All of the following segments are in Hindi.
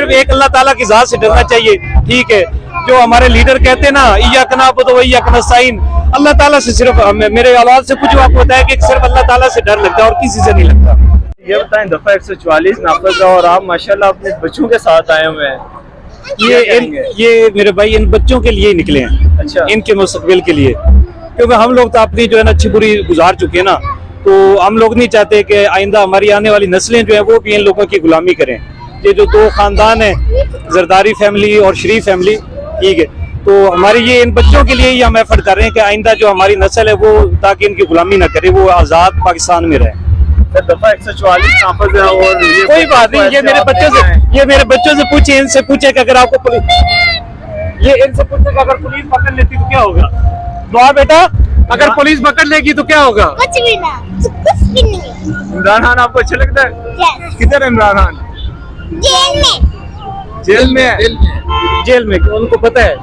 सिर्फ एक अल्लाह ताला की जात से डरना चाहिए। ठीक है, जो हमारे लीडर कहते हैं ना, इय्याक नअबुदु व इय्याक नस्तईन, अल्लाह ताला से सिर्फ मेरे औलाद से कुछ आपको बताया कि सिर्फ अल्लाह ताला से डर लगता है और किसी से नहीं लगता। ये बताएं, दफा 144 नाफिज है और आप माशाल्लाह अपने बच्चों के साथ आए हुए हैं, ये मेरे भाई इन बच्चों के लिए निकले हैं। अच्छा, इनके मुस्तकबिल के लिए, क्योंकि हम लोग तो अपनी जो है ना अच्छी बुरी गुजार चुके हैं ना, तो हम लोग नहीं चाहते कि आइंदा हमारी आने वाली नस्लें जो है वो भी इन लोगों की गुलामी करें। ये जो दो खानदान है, जरदारी फैमिली और शरीफ फैमिली, ठीक है, तो हमारी ये इन बच्चों के लिए ही हम एफर्ट कर रहे हैं कि आइंदा जो हमारी नस्ल है वो ताकि इनकी गुलामी ना करे, वो आज़ाद पाकिस्तान में रहे। दफा 144 नाफिज है और कोई बात नहीं, ये मेरे बच्चों से पूछे, इनसे पूछे कि अगर आपको इनसे पूछे कि अगर पुलिस पकड़ लेती तो क्या होगा। दुआ बेटा, अगर पुलिस पकड़ लेगी तो क्या होगा? कुछ भी नहीं। इमरान खान आपको अच्छा लगता है? Yes. किधर है इमरान खान? जेल में। जेल में है? जेल में उनको पता है।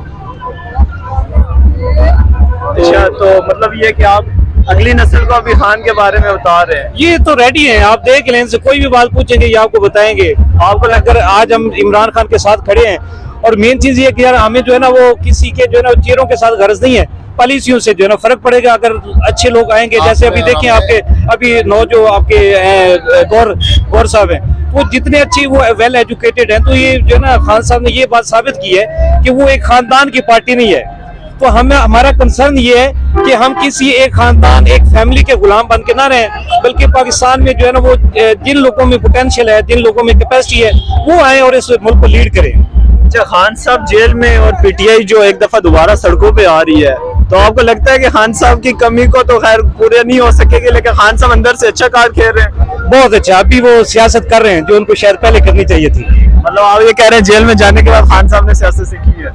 अच्छा, तो मतलब ये कि आप अगली नस्ल को अभी खान के बारे में बता रहे हैं। ये तो रेडी हैं, आप देख लें, इनसे कोई भी बात पूछेंगे ये आपको बताएंगे। आपको लगकर आज हम इमरान खान के साथ खड़े हैं, और मेन चीज ये कि यार हमें जो है ना वो किसी के जो है ना चेहरों के साथ गर्ज नहीं है, पॉलिसियों से जो है ना फर्क पड़ेगा। अगर अच्छे लोग आएंगे, जैसे अभी देखें आपके अभी जो आपके गौर साहब हैं, वो जितने अच्छी वो वेल एजुकेटेड हैं, तो ये जो है ना खान साहब ने ये बात साबित की है कि वो एक खानदान की पार्टी नहीं है। तो हमें हमारा कंसर्न ये है कि हम किसी एक खानदान एक फैमिली के गुलाम बन के ना रहें, बल्कि पाकिस्तान में जो है ना वो जिन लोगों में पोटेंशियल है, जिन लोगों में कैपेसिटी है, वो आए और इस मुल्क को लीड करें। अच्छा, खान साहब जेल में और पीटीआई जो एक दफा दोबारा सड़कों पे आ रही है, तो आपको लगता है कि खान साहब की कमी को तो खैर पूरे नहीं हो सकेगी, लेकिन खान साहब अंदर से अच्छा कार्ड खेल रहे हैं? बहुत अच्छा, अभी वो सियासत कर रहे हैं जो उनको शायद पहले करनी चाहिए थी। मतलब आप ये कह रहे हैं जेल में जाने के बाद खान साहब ने सियासत सीखी है?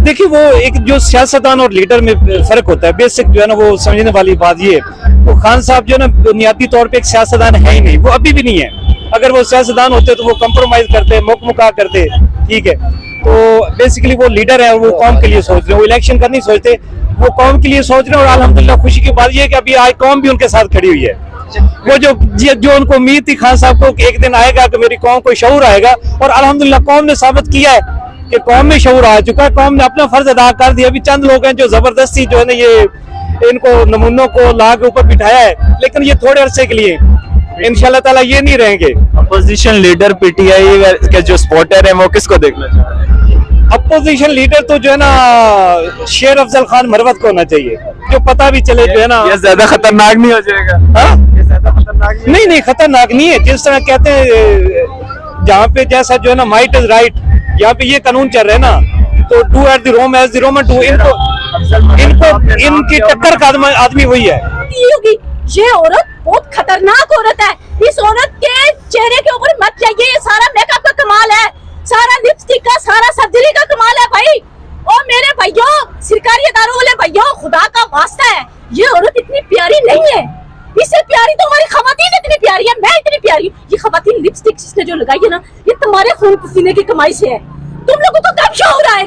देखिए, वो एक जो सियासतदान और लीडर में फर्क होता है, बेसिक जो है ना वो समझने वाली बात ये है। वो खान साहब जो है ना बुनियादी तौर पे एक सियासतदान है ही नहीं, वो अभी भी नहीं है। अगर वो सियासतदान होते तो वो कंप्रोमाइज करते, मुका करते, ठीक है। तो बेसिकली वो लीडर है, वो कौम के लिए सोच रहे हैं, वो इलेक्शन का नहीं सोचते, वो कौम के लिए सोच रहे हैं। और अल्हम्दुलिल्लाह खुशी की बात ये है कि अभी आज कौम भी उनके साथ खड़ी हुई है। वो जो उनको उम्मीद थी खान साहब को एक दिन आएगा कि मेरी कौम को शऊर आएगा, और अल्हम्दुलिल्लाह कौम ने साबित किया है कि कौम में शऊर आ चुका है, कौम ने अपना फर्ज अदा कर दिया। अभी चंद लोग हैं जो जबरदस्ती जो है ना ये इनको नमूनों को ला के ऊपर बिठाया है, लेकिन ये थोड़े अरसे के लिए, इंशाल्लाह ताला ये नहीं रहेंगे। अपोजिशन लीडर पीटीआई के जो सपोर्टर है वो किसको देखना चाह रहे हैं? अपोजिशन लीडर तो जो है ना शेर अफजल खान मरवत को होना चाहिए, जो पता भी चले जो है ना। ये ज्यादा खतरनाक नहीं हो जाएगा? हाँ, ये ज्यादा खतरनाक नहीं खतरनाक नहीं है। जिस तरह कहते हैं जहाँ पे जैसा जो है ना माइट इज राइट, यहाँ पे ये कानून चल रहा है ना, तो do at the Rome as the Roman do. इनकी टक्कर का आदमी वही है। ये औरत बहुत खतरनाक औरत है। इस औरत के चेहरे के ऊपर मत जाइए, ये सारा मेकअप का कमाल है, सारा लिपस्टिक का, सारा सर्जरी का कमाल है भाई। और मेरे भाइयों, सरकारी इदारों वाले भाइयों, खुदा का वास्ता है, ये औरत इतनी प्यारी नहीं है। इससे प्यारी तो हमारी खवातीन इतनी प्यारी है, मैं इतनी प्यारी हूँ। ये खवातीन लिपस्टिक जिसने जो लगाई है ना, ये तुम्हारे खून पसीने की कमाई से है। तुम लोगों को कब शऊर आएगा?